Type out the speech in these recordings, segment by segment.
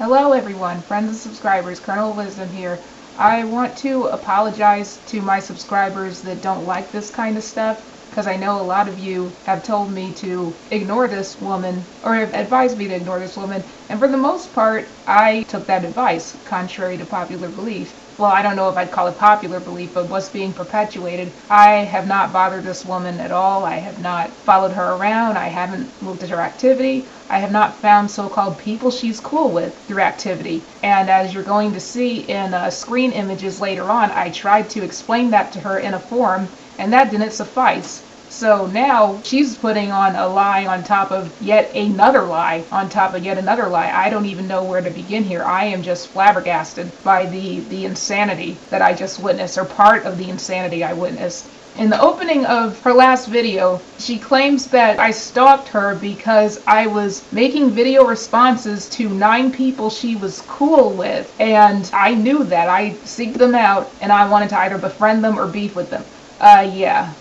Hello everyone, friends and subscribers, Colonel of Wisdom here. I want to apologize to my subscribers that don't like this kind of stuff, because I know a lot of you have told me to ignore this woman, or have advised me to ignore this woman, and for the most part, I took that advice, contrary to popular belief. Well, I don't know if I'd call it popular belief, but what's being perpetuated. I have not bothered this woman at all. I have not followed her around. I haven't looked at her activity. I have not found so-called people she's cool with through activity. And as you're going to see in screen images later on, I tried to explain that to her in a forum, and that didn't suffice. So now she's putting on a lie on top of yet another lie on top of yet another lie. I don't even know where to begin here. I am just flabbergasted by the insanity that I just witnessed, or part of the insanity I witnessed. In the opening of her last video, she claims that I stalked her because I was making video responses to 9 people she was cool with, and I knew that. I seeked them out, and I wanted to either befriend them or beef with them. Yeah.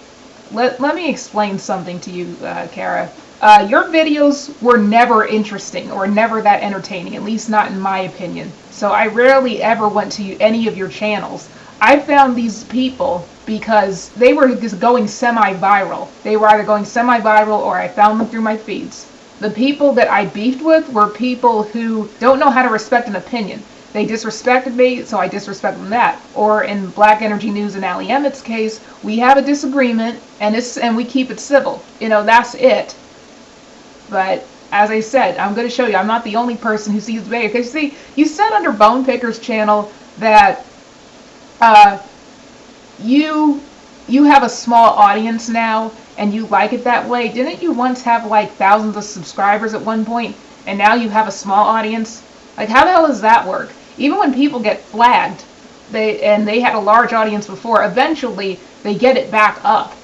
Let me explain something to you, Kara. Your videos were never interesting or never that entertaining, at least not in my opinion. So I rarely ever went to any of your channels. I found these people because they were just going semi-viral. They were either going semi-viral or I found them through my feeds. The people that I beefed with were people who don't know how to respect an opinion. They disrespected me, so I disrespect them that. Or in Black Energy News and Ali Emmett's case, we have a disagreement and we keep it civil. You know, that's it. But as I said, I'm going to show you, I'm not the only person who sees the video. Because see, you said under Bone Picker's channel that you have a small audience now and you like it that way. Didn't you once have like thousands of subscribers at one point and now you have a small audience? Like, how the hell does that work? Even when people get flagged, they had a large audience before, eventually they get it back up.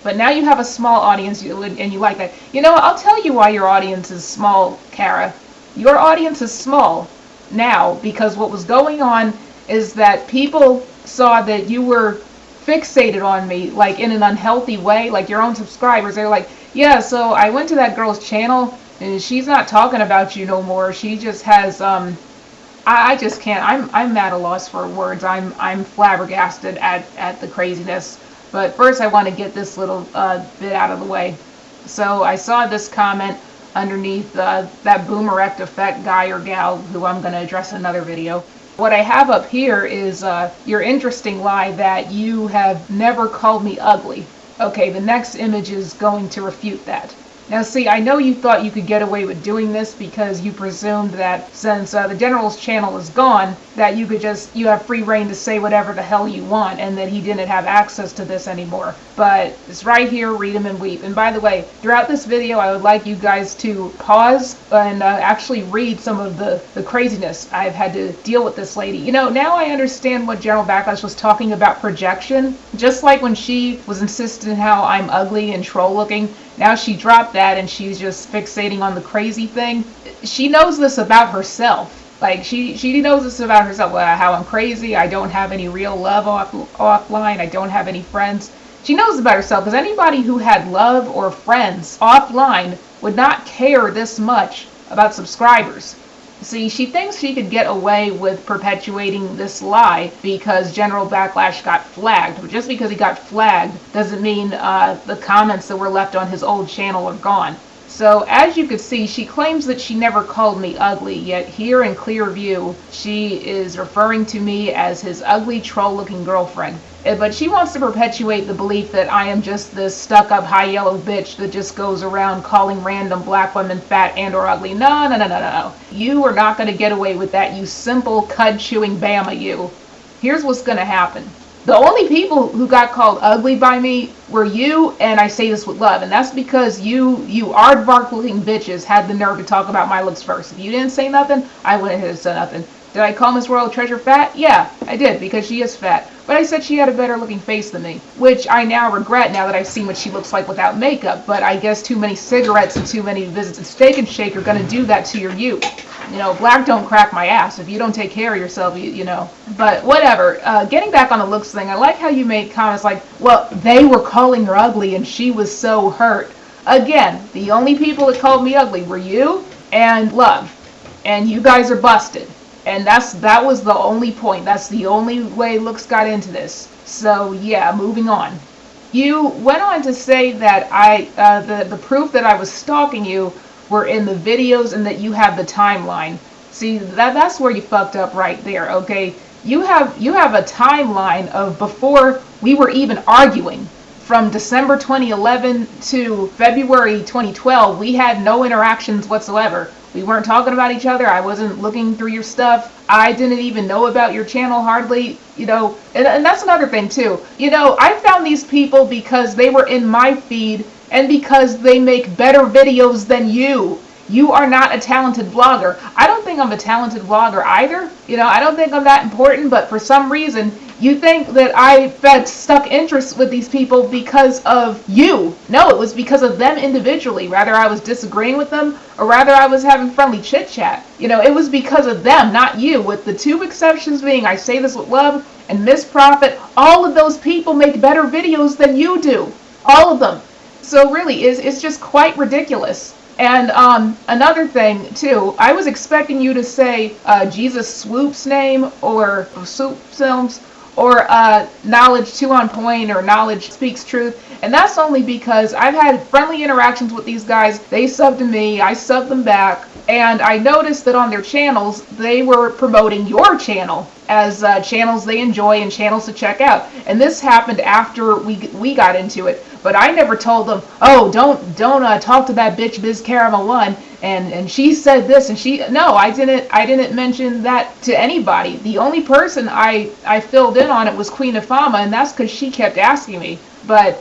But now you have a small audience and you like that. You know, I'll tell you why your audience is small, Kara. Your audience is small now because what was going on is that people saw that you were fixated on me, like in an unhealthy way, like your own subscribers. They're like, yeah, so I went to that girl's channel and she's not talking about you no more. She just has I just can't. I'm at a loss for words. I'm flabbergasted at the craziness. But first I want to get this little bit out of the way. So I saw this comment underneath that boomerect effect guy or gal who I'm going to address in another video. What I have up here is your interesting lie that you have never called me ugly. Okay, the next image is going to refute that. Now see, I know you thought you could get away with doing this because you presumed that since the General's channel is gone, that you have free reign to say whatever the hell you want and that he didn't have access to this anymore. But it's right here, read him and weep. And by the way, throughout this video, I would like you guys to pause and actually read some of the craziness I've had to deal with this lady. You know, now I understand what General Backlash was talking about projection. Just like when she was insisting how I'm ugly and troll looking, now she dropped that and she's just fixating on the crazy thing. She knows this about herself. Like, she knows this about herself, how I'm crazy, I don't have any real love offline, I don't have any friends. She knows about herself, because anybody who had love or friends offline would not care this much about subscribers. See, she thinks she could get away with perpetuating this lie because General Backlash got flagged. But just because he got flagged doesn't mean the comments that were left on his old channel are gone. So as you can see, she claims that she never called me ugly, yet here in clear view, she is referring to me as his ugly troll-looking girlfriend. But she wants to perpetuate the belief that I am just this stuck-up high yellow bitch that just goes around calling random black women fat and or ugly. No, no, no, no, no. You are not going to get away with that, you simple cud-chewing Bama, you. Here's what's going to happen. The only people who got called ugly by me were you, and I say this with love, and that's because you aardvark-looking bitches had the nerve to talk about my looks first. If you didn't say nothing, I wouldn't have said nothing. Did I call Miss Royal Treasure fat? Yeah, I did, because she is fat. But I said she had a better looking face than me, which I now regret now that I've seen what she looks like without makeup. But I guess too many cigarettes and too many visits to Steak and Shake are going to do that to your youth. You know, black don't crack my ass. If you don't take care of yourself, you know. But whatever. Getting back on the looks thing, I like how you made comments like, well, they were calling her ugly and she was so hurt. Again, the only people that called me ugly were you and Love. and you guys are busted. And that was the only point. That's the only way looks got into this. So yeah, moving on. You went on to say that the proof that I was stalking you were in the videos and that you have the timeline. See, that's where you fucked up right there, okay? You have a timeline of before we were even arguing. From December 2011 to February 2012, we had no interactions whatsoever. We weren't talking about each other. I wasn't looking through your stuff. I didn't even know about your channel hardly, you know. And that's another thing too. You know, I found these people because they were in my feed and because they make better videos than you. You are not a talented vlogger. I don't think I'm a talented vlogger either. You know, I don't think I'm that important, but for some reason, you think that I had stuck interest with these people because of you. No, it was because of them individually. Rather I was disagreeing with them, or rather I was having friendly chit chat. You know, it was because of them, not you. With the two exceptions being, I say this with love, and Miss Prophet, all of those people make better videos than you do. All of them. So really, it's just quite ridiculous. And another thing too, I was expecting you to say Jesus Swoop's name, or Swoop Films, or Knowledge 2 on Point, or Knowledge Speaks Truth. And that's only because I've had friendly interactions with these guys. They sub to me, I sub them back, and I noticed that on their channels they were promoting your channel as channels they enjoy and channels to check out. And this happened after we got into it. But I never told them, oh, don't talk to that bitch Biz Caramel 1, and she said this, and she, no, I didn't mention that to anybody. The only person I filled in on it was Queen of Fama, and that's because she kept asking me. But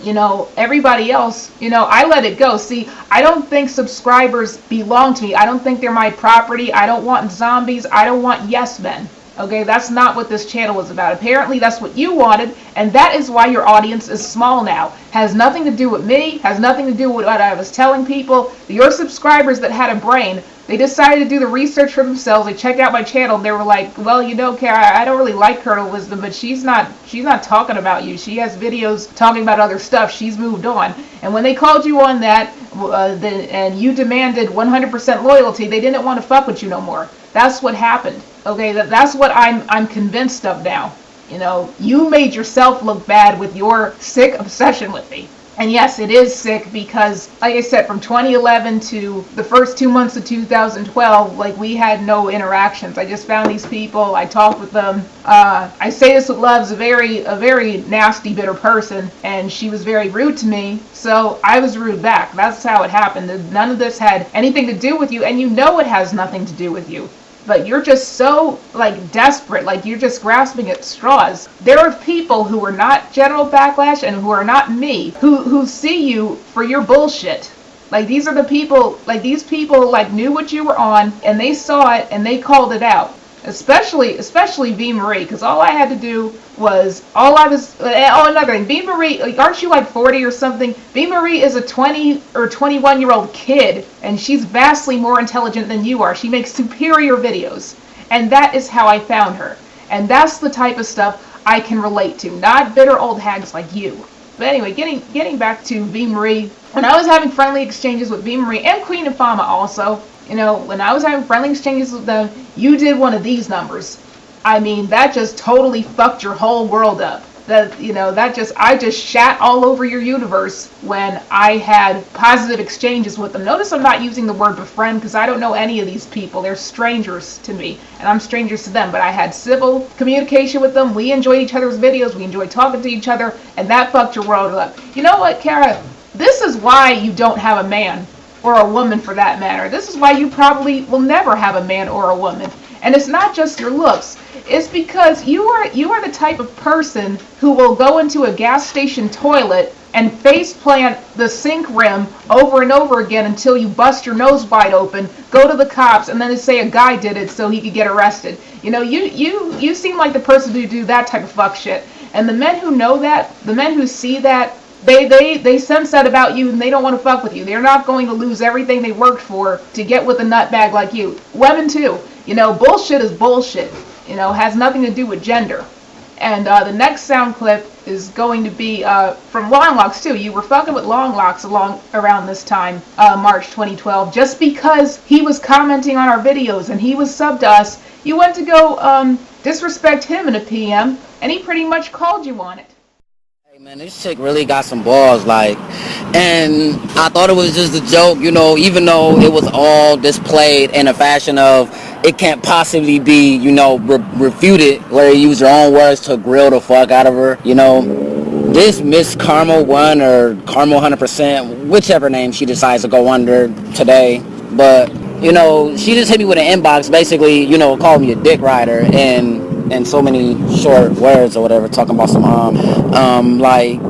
you know, everybody else, you know, I let it go. See, I don't think subscribers belong to me. I don't think they're my property. I don't want zombies. I don't want yes men. Okay, that's not what this channel was about. Apparently that's what you wanted, and that is why your audience is small now. Has nothing to do with me, has nothing to do with what I was telling people. Your subscribers that had a brain, they decided to do the research for themselves. They checked out my channel, and they were like, well, you know, Kara, I don't really like ColonelOfWisdom, but she's not talking about you. She has videos talking about other stuff. She's moved on. And when they called you on that, and you demanded 100% loyalty, they didn't want to fuck with you no more. That's what happened. Okay, that's what I'm convinced of now. You know, you made yourself look bad with your sick obsession with me. And yes, it is sick because, like I said, from 2011 to the first 2 months of 2012, like, we had no interactions. I just found these people, I talked with them. I say this with love, a very nasty, bitter person, and she was very rude to me, so I was rude back. That's how it happened. None of this had anything to do with you, and you know it has nothing to do with you. But you're just so, like, desperate, like you're just grasping at straws. There are people who are not GeneralBacklash and who are not me, who see you for your bullshit. Like, these are the people, like, these people, like, knew what you were on, and they saw it, and they called it out. Especially V Marie, because all I had to do was, another thing, V Marie, like, aren't you like 40 or something? V Marie is a 20 or 21-year-old kid, and she's vastly more intelligent than you are. She makes superior videos, and that is how I found her. And that's the type of stuff I can relate to, not bitter old hags like you. But anyway, getting back to V Marie, when I was having friendly exchanges with V Marie and Queen of Fama also, you know, when I was having friendly exchanges with them, you did one of these numbers. I mean, that just totally fucked your whole world up. That, you know, I just shat all over your universe when I had positive exchanges with them. Notice I'm not using the word befriend because I don't know any of these people. They're strangers to me, and I'm strangers to them. But I had civil communication with them. We enjoyed each other's videos. We enjoyed talking to each other, and that fucked your world up. You know what, Kara? This is why you don't have a man, or a woman for that matter. This is why you probably will never have a man or a woman. And it's not just your looks. It's because you are the type of person who will go into a gas station toilet and face plant the sink rim over and over again until you bust your nose wide open, go to the cops, and then say a guy did it so he could get arrested. You know, you seem like the person who do that type of fuck shit. And the men who know that, the men who see that, they sense that about you, and they don't want to fuck with you. They're not going to lose everything they worked for to get with a nutbag like you. Women too. You know, bullshit is bullshit. You know, has nothing to do with gender. And the next sound clip is going to be from Long Locks too. You were fucking with Long Locks around this time, March 2012, just because he was commenting on our videos and he was subbed to us. You went to go disrespect him in a PM, and he pretty much called you on it. Hey man, this chick really got some balls, like, and I thought it was just a joke, you know, even though it was all displayed in a fashion of it can't possibly be, you know, refuted, where you use your own words to grill the fuck out of her, you know. This Miss Carmel 1 or Carmel 100%, whichever name she decides to go under today, but, you know, she just hit me with an inbox, basically, you know, called me a dick rider, and so many short words or whatever, talking about some like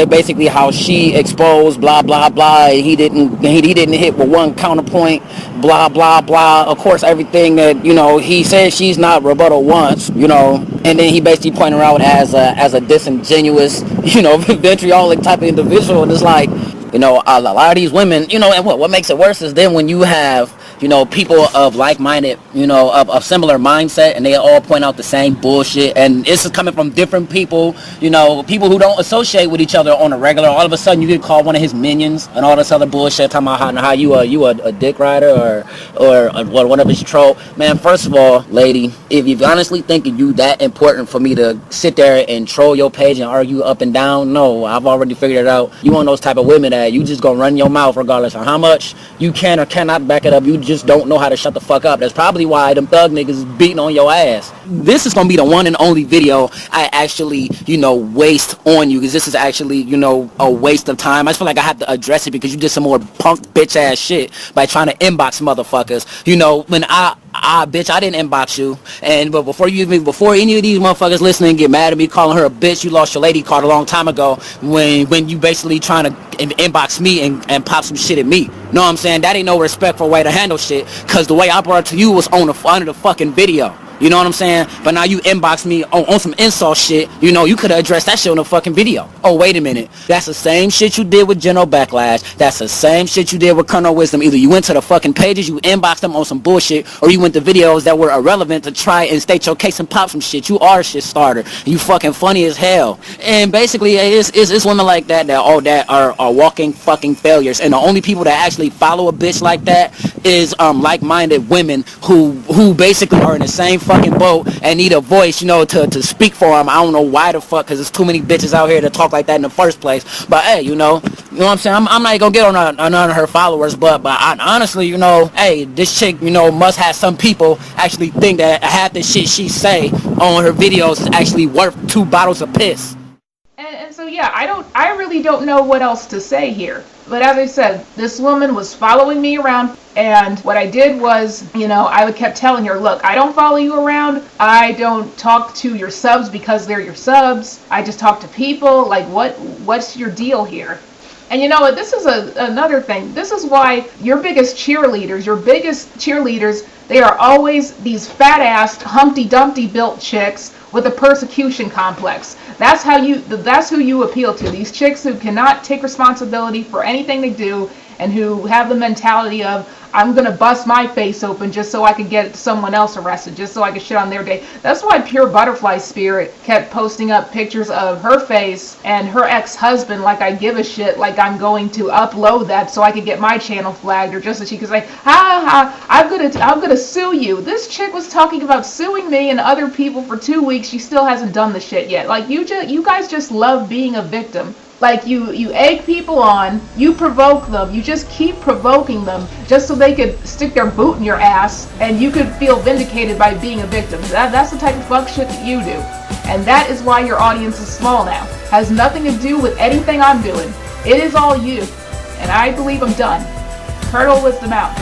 basically how she exposed blah blah blah, he didn't hit with one counterpoint, blah blah blah. Of course, everything that, you know, he said she's not rebuttal once, you know, and then he basically pointed her out as a disingenuous, you know, vitriolic type of individual. And it's like, you know, a lot of these women, you know, and what makes it worse is then when you have, you know, people of like-minded, you know, of similar mindset, and they all point out the same bullshit, and this is coming from different people, you know, people who don't associate with each other on a regular. All of a sudden you get called one of his minions and all this other bullshit, talking about how you a dick rider or one of his troll. Man, first of all, lady, if you honestly thinking you that important for me to sit there and troll your page and argue up and down, no, I've already figured it out. You one of those type of women that you just gonna run your mouth regardless of how much you can or cannot back it up. You just don't know how to shut the fuck up. That's probably why them thug niggas is beating on your ass. This is gonna be the one and only video I actually, you know, waste on you, because this is actually, you know, a waste of time. I just feel like I have to address it because you did some more punk bitch ass shit by trying to inbox motherfuckers. You know, when bitch, I didn't inbox you. And but before any of these motherfuckers listening get mad at me calling her a bitch, you lost your lady card a long time ago when you basically trying to inbox me and pop some shit at me. Know what I'm saying? That ain't no respectful way to handle shit, because the way I brought it to you was under the fucking video. You know what I'm saying? But now you inbox me on some insult shit. You know, you could have addressed that shit on the fucking video. Oh, wait a minute. That's the same shit you did with GeneralBacklash. That's the same shit you did with ColonelOfWisdom. Either you went to the fucking pages, you inboxed them on some bullshit, or you went to videos that were irrelevant to try and state your case and pop some shit. You are a shit starter. You fucking funny as hell. And basically, it's women like that are walking fucking failures. And the only people that actually follow a bitch like that is like-minded women who basically are in the same fucking boat and need a voice, you know, to speak for them. I don't know why the fuck, because there's too many bitches out here to talk like that in the first place. But hey, you know what I'm saying? I'm not gonna get on none of her followers, but honestly, you know, hey, this chick, you know, must have some people actually think that half the shit she say on her videos is actually worth 2 bottles of piss. And so yeah, I really don't know what else to say here. But as I said, this woman was following me around, and what I did was, you know, I kept telling her, look, I don't follow you around. I don't talk to your subs because they're your subs. I just talk to people. Like, what's your deal here? And you know what, this is another thing. This is why your biggest cheerleaders, they are always these fat-assed, Humpty Dumpty built chicks with a persecution complex. That's who you appeal to. These chicks who cannot take responsibility for anything they do, and who have the mentality of, I'm gonna bust my face open just so I can get someone else arrested, just so I can shit on their day. That's why Pure Butterfly Spirit kept posting up pictures of her face and her ex-husband, like I give a shit, like I'm going to upload that so I could get my channel flagged, or just so she could say, I'm gonna sue you. This chick was talking about suing me and other people for 2 weeks. She still hasn't done the shit yet. Like, you guys just love being a victim. Like, you egg people on, you provoke them, you just keep provoking them just so they could stick their boot in your ass and you could feel vindicated by being a victim. That's the type of fuck shit that you do. And that is why your audience is small now. Has nothing to do with anything I'm doing. It is all you. And I believe I'm done. ColonelOfWisdom out.